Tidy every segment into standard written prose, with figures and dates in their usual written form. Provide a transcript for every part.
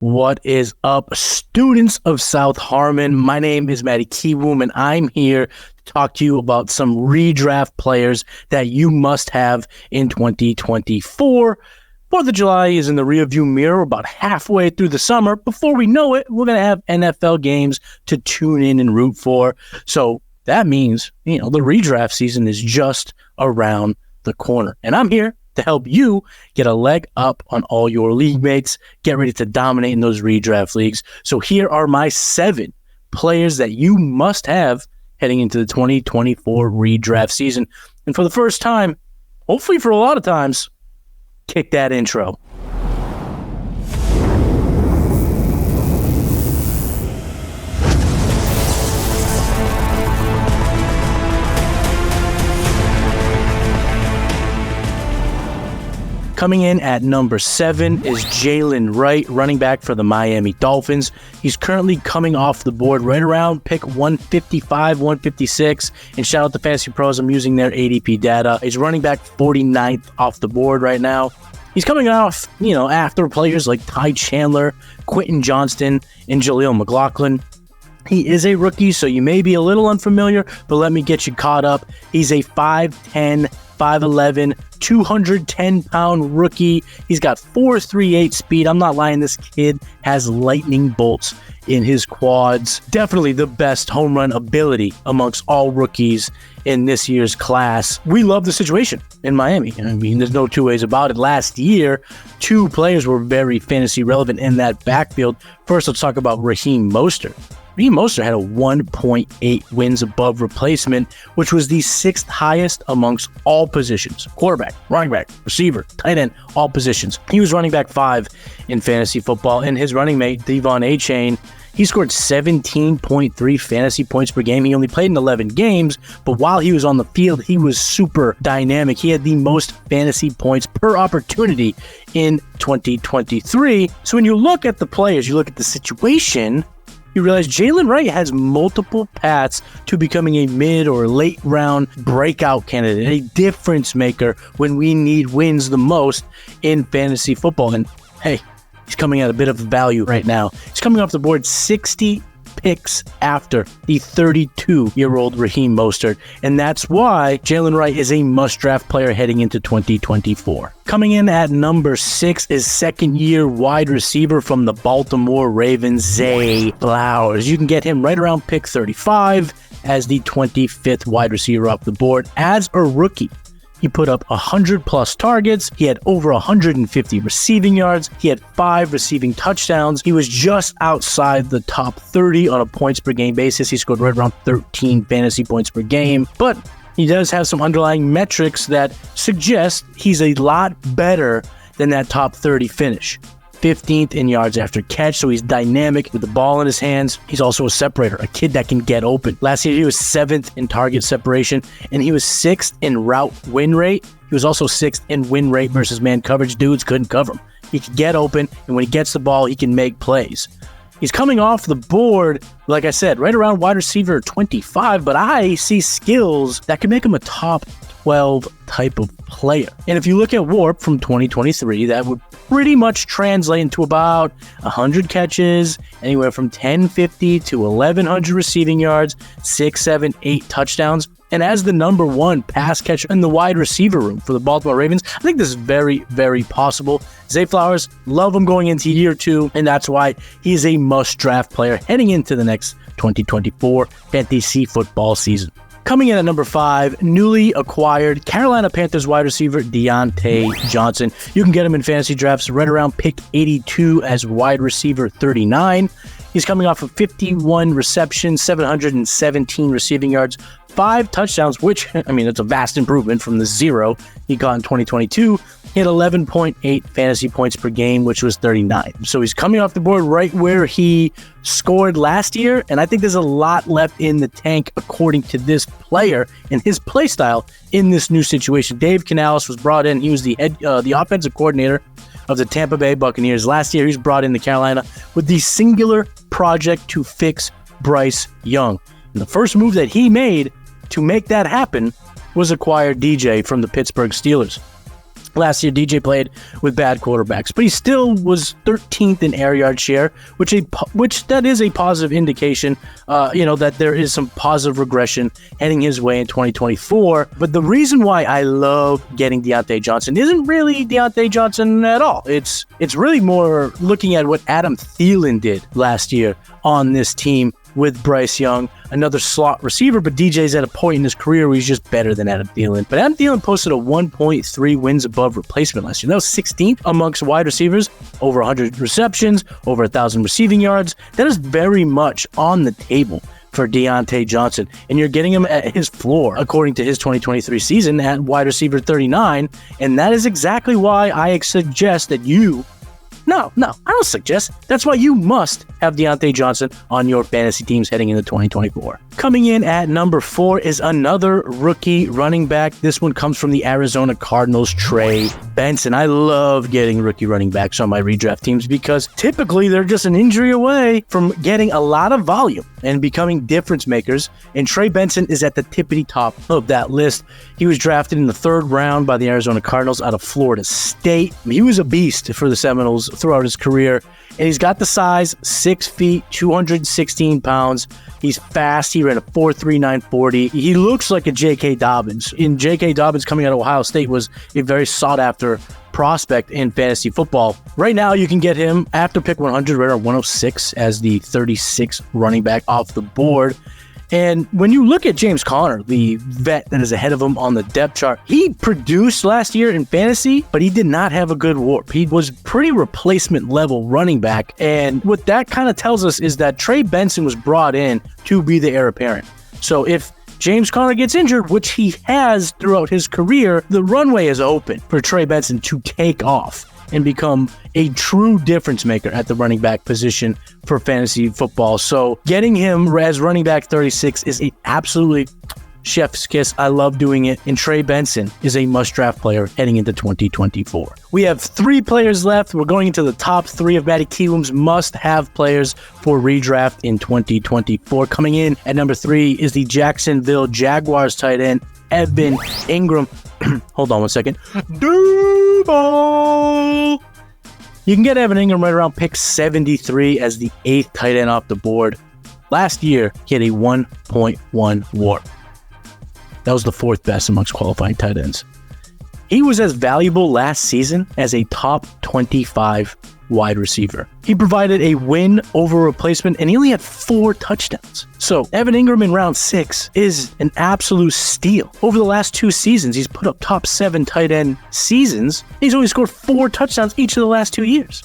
What is up, students of South Harmon? My name is Matty Kiwoom, and I'm here to talk to you about some redraft players that you must have in 2024. 4th of July is in the rearview mirror, about halfway through the summer. Before we know it, we're going to have NFL games to tune in and root for. So that means, the redraft season is just around the corner. And I'm here to help you get a leg up on all your league mates, get ready to dominate in those redraft leagues. So here are my 7 players that you must have heading into the 2024 redraft season. And for the first time, hopefully for a lot of times, kick that intro. Coming in at number 7 is Jaylen Wright, running back for the Miami Dolphins. He's currently coming off the board right around pick 155, 156. And shout out to Fantasy Pros, I'm using their ADP data. He's running back 49th off the board right now. He's coming off, after players like Ty Chandler, Quentin Johnston, and Jaleel McLaughlin. He is a rookie, so you may be a little unfamiliar, but let me get you caught up. He's a 5'10", 5'11", 210-pound rookie. He's got 4.38 speed. I'm not lying. This kid has lightning bolts in his quads. Definitely the best home run ability amongst all rookies in this year's class. We love the situation in Miami. There's no two ways about it. Last year, 2 players were very fantasy relevant in that backfield. First, let's talk about Raheem Mostert. Raheem Mostert had a 1.8 wins above replacement, which was the 6th highest amongst all positions. Quarterback, running back, receiver, tight end, all positions. He was running back 5 in fantasy football, and his running mate, Devon Achane, he scored 17.3 fantasy points per game. He only played in 11 games, but while he was on the field, he was super dynamic. He had the most fantasy points per opportunity in 2023. So when you look at the players, you look at the situation, you realize Jaylen Wright has multiple paths to becoming a mid or late round breakout candidate, a difference maker when we need wins the most in fantasy football. And hey, he's coming at a bit of value right now. He's coming off the board 60 picks after the 32-year-old Raheem Mostert, and that's why Jaylen Wright is a must-draft player heading into 2024. Coming in at number 6 is second-year wide receiver from the Baltimore Ravens, Zay Flowers. You can get him right around pick 35 as the 25th wide receiver off the board. As a rookie, he put up 100-plus targets. He had over 150 receiving yards. He had 5 receiving touchdowns. He was just outside the top 30 on a points-per-game basis. He scored right around 13 fantasy points per game. But he does have some underlying metrics that suggest he's a lot better than that top 30 finish. 15th in yards after catch, so he's dynamic with the ball in his hands. He's also a separator, a kid that can get open. Last year, he was 7th in target separation, and he was 6th in route win rate. He was also 6th in win rate versus man coverage. Dudes couldn't cover him. He can get open, and when he gets the ball, he can make plays. He's coming off the board, like I said, right around wide receiver 25, but I see skills that can make him a top 12 type of player. And if you look at WARP from 2023, that would pretty much translate into about 100 catches, anywhere from 1050 to 1100 receiving yards, 6, 7, 8 touchdowns. And as the number 1 pass catcher in the wide receiver room for the Baltimore Ravens, I think this is very, very possible. Zay Flowers, love him going into year 2, and that's why he's a must-draft player heading into the next 2024 fantasy football season. Coming in at number 5, newly acquired Carolina Panthers wide receiver Diontae Johnson. You can get him in fantasy drafts right around pick 82 as wide receiver 39. He's coming off of 51 receptions, 717 receiving yards, 5 touchdowns, which, it's a vast improvement from the 0 he got in 2022. He had 11.8 fantasy points per game, which was 39. So he's coming off the board right where he scored last year, and I think there's a lot left in the tank according to this player and his play style in this new situation. Dave Canales was brought in. He was the offensive coordinator of the Tampa Bay Buccaneers. Last year, he was brought into Carolina with the singular project to fix Bryce Young. And the first move that he made to make that happen was acquire DJ from the Pittsburgh Steelers. Last year, DJ played with bad quarterbacks, but he still was 13th in air yard share, which that is a positive indication, that there is some positive regression heading his way in 2024. But the reason why I love getting Diontae Johnson isn't really Diontae Johnson at all. It's really more looking at what Adam Thielen did last year on this team with Bryce Young, another slot receiver, but DJ's at a point in his career where he's just better than Adam Thielen. But Adam Thielen posted a 1.3 wins above replacement last year. That was 16th amongst wide receivers, over 100 receptions, over 1,000 receiving yards. That is very much on the table for Diontae Johnson, and you're getting him at his floor, according to his 2023 season, at wide receiver 39, and that is exactly why I suggest that you No, I don't suggest. That's why you must have Diontae Johnson on your fantasy teams heading into 2024. Coming in at number 4 is another rookie running back. This one comes from the Arizona Cardinals, Trey Benson. I love getting rookie running backs on my redraft teams because typically they're just an injury away from getting a lot of volume and becoming difference makers. And Trey Benson is at the tippity top of that list. He was drafted in the 3rd round by the Arizona Cardinals out of Florida State. He was a beast for the Seminoles throughout his career, and he's got the size, 6 feet, 216 pounds. He's fast. He ran a 4.39 40. He looks like a J.K. Dobbins. And J.K. Dobbins coming out of Ohio State was a very sought-after prospect in fantasy football. Right now, you can get him after pick 100, right around 106 as the 36th running back off the board. And when you look at James Conner, the vet that is ahead of him on the depth chart, he produced last year in fantasy, but he did not have a good WARP. He was pretty replacement level running back. And what that kind of tells us is that Trey Benson was brought in to be the heir apparent. So if James Conner gets injured, which he has throughout his career, the runway is open for Trey Benson to take off and become a true difference maker at the running back position for fantasy football. So getting him as running back 36 is an absolutely chef's kiss. I love doing it. And Trey Benson is a must-draft player heading into 2024. We have 3 players left. We're going into the top 3 of Matty Kiwoom's must-have players for redraft in 2024. Coming in at number 3 is the Jacksonville Jaguars tight end, Evan Engram. Hold on one second. Duval! You can get Evan Engram right around pick 73 as the 8th tight end off the board. Last year, he had a 1.1 WARP. That was the 4th best amongst qualifying tight ends. He was as valuable last season as a top 25 wide receiver. He provided a win over replacement, and he only had 4 touchdowns. So Evan Engram in round 6 is an absolute steal. Over the last 2 seasons, he's put up top 7 tight end seasons. He's only scored 4 touchdowns each of the last 2 years.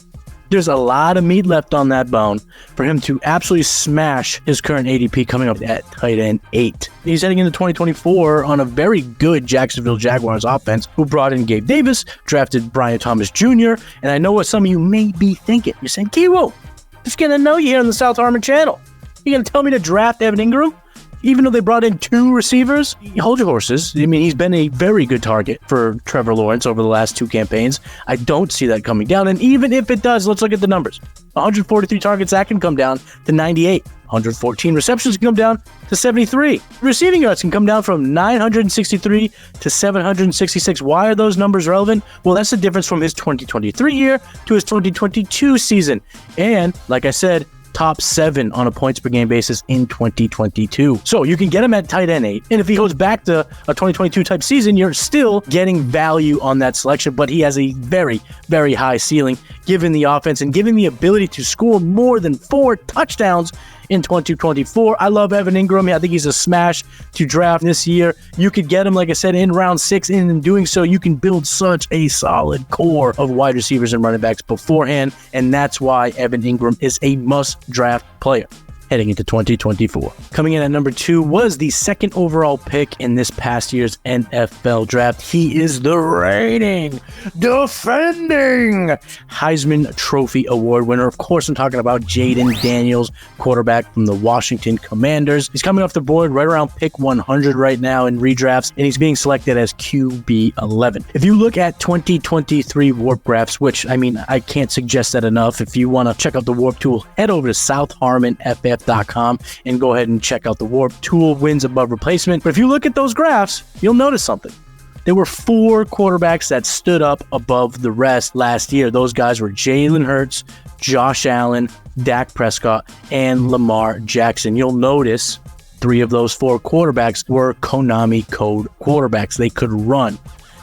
There's a lot of meat left on that bone for him to absolutely smash his current ADP coming up at tight end 8. He's heading into 2024 on a very good Jacksonville Jaguars offense who brought in Gabe Davis, drafted Brian Thomas Jr., and I know what some of you may be thinking. You're saying, Kiwo, just getting to know you here on the South Harmon channel. You're going to tell me to draft Evan Engram? Even though they brought in 2 receivers, hold your horses. I mean, he's been a very good target for Trevor Lawrence over the last 2 campaigns. I don't see that coming down. And even if it does, let's look at the numbers. 143 targets, that can come down to 98. 114 receptions can come down to 73. Receiving yards can come down from 963 to 766. Why are those numbers relevant? Well, that's the difference from his 2023 year to his 2022 season. And like I said, top 7 on a points per game basis in 2022. So you can get him at tight end 8. And if he goes back to a 2022 type season, you're still getting value on that selection, but he has a very, very high ceiling given the offense and given the ability to score more than 4 touchdowns in 2024. I love Evan Engram. I think he's a smash to draft this year. You could get him, like I said, in round 6, and in doing so, you can build such a solid core of wide receivers and running backs beforehand, and that's why Evan Engram is a must-draft player heading into 2024. Coming in at number 2 was the 2nd overall pick in this past year's NFL draft. He is the reigning, defending Heisman Trophy Award winner. Of course, I'm talking about Jayden Daniels, quarterback from the Washington Commanders. He's coming off the board right around pick 100 right now in redrafts, and he's being selected as QB 11. If you look at 2023 WARP graphs, which, I mean, I can't suggest that enough. If you want to check out the WARP tool, head over to SouthHarmonFF.com and go ahead and check out the WARP tool, wins above replacement. But if you look at those graphs, you'll notice something. There were 4 quarterbacks that stood up above the rest last year. Those guys were Jalen Hurts, Josh Allen, Dak Prescott, and Lamar Jackson. You'll notice 3 of those 4 quarterbacks were Konami code quarterbacks. They could run.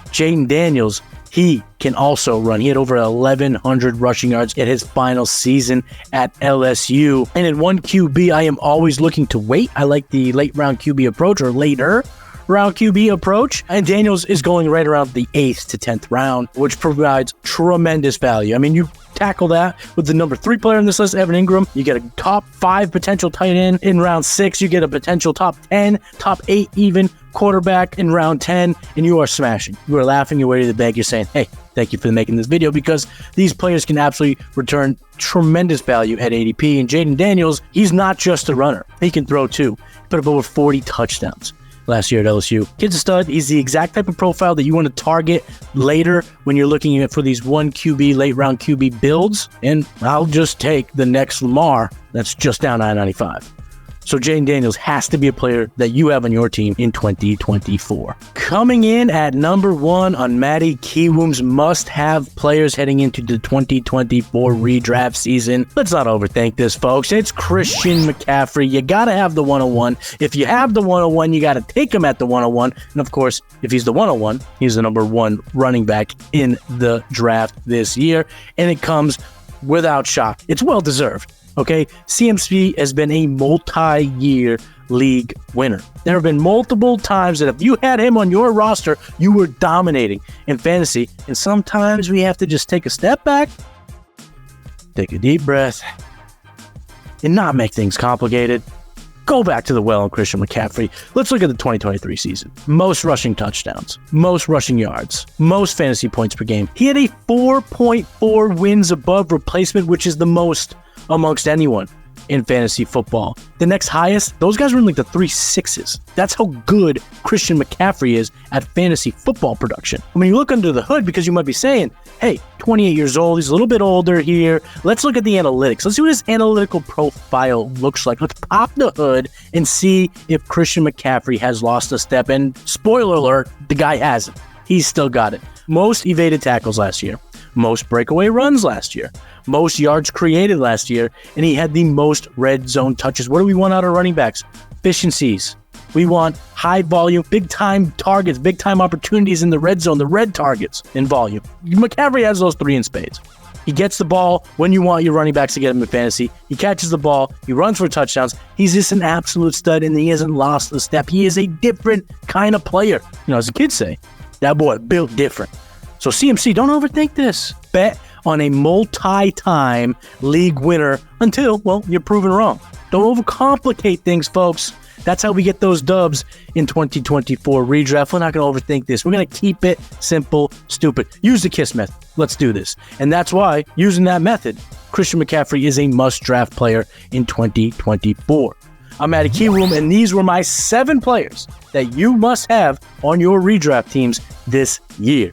Jayden Daniels, he can also run. He had over 1,100 rushing yards in his final season at LSU. And in 1 QB, I am always looking to wait. I like the late round QB approach, or later round QB approach. And Daniels is going right around the 8th to 10th round, which provides tremendous value. I mean, you tackle that with the number 3 player in this list, Evan Engram. You get a top 5 potential tight end in round 6. You get a potential top 10, top 8 even quarterback in round 10, and you are smashing. You are laughing your way to the bank. You're saying, hey, thank you for making this video, because these players can absolutely return tremendous value at ADP. And Jayden Daniels, he's not just a runner. He can throw too. He put up over 40 touchdowns last year at LSU. Kid's a stud. He's the exact type of profile that you want to target later when you're looking at for these 1 QB, late round QB builds. And I'll just take the next Lamar that's just down 995. So Jayden Daniels has to be a player that you have on your team in 2024. Coming in at number 1 on Matty Kiwoom's must-have players heading into the 2024 redraft season. Let's not overthink this, folks. It's Christian McCaffrey. You got to have the 101. If you have the 101, you got to take him at the 101. And of course, if he's the 101, he's the number 1 running back in the draft this year. And it comes without shock. It's well-deserved. Okay, CMC has been a multi-year league winner. There have been multiple times that if you had him on your roster, you were dominating in fantasy. And sometimes we have to just take a step back, take a deep breath, and not make things complicated. Go back to the well on Christian McCaffrey. Let's look at the 2023 season. Most rushing touchdowns, most rushing yards, most fantasy points per game. He had a 4.4 wins above replacement, which is the most amongst anyone in fantasy football. The next highest, those guys were in like the 3.6s. That's how good Christian McCaffrey is at fantasy football production. When you look under the hood, because you might be saying, hey, 28 years old, he's a little bit older here. Let's look at the analytics. Let's see what his analytical profile looks like. Let's pop the hood and see if Christian McCaffrey has lost a step. And spoiler alert, the guy hasn't. He's still got it. Most evaded tackles last year. Most breakaway runs last year, most yards created last year, and he had the most red zone touches. What do we want out of running backs? Efficiencies. We want high volume, big time targets, big time opportunities in the red zone, the red targets in volume. McCaffrey has those 3 in spades. He gets the ball when you want your running backs to get him in fantasy. He catches the ball. He runs for touchdowns. He's just an absolute stud, and he hasn't lost a step. He is a different kind of player. You know, as the kids say, that boy built different. So CMC, don't overthink this. Bet on a multi-time league winner until, well, you're proven wrong. Don't overcomplicate things, folks. That's how we get those dubs in 2024 redraft. We're not going to overthink this. We're going to keep it simple, stupid. Use the KISS method. Let's do this. And that's why, using that method, Christian McCaffrey is a must-draft player in 2024. I'm Matty Kiwoom, and these were my 7 players that you must have on your redraft teams this year.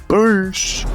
Peace.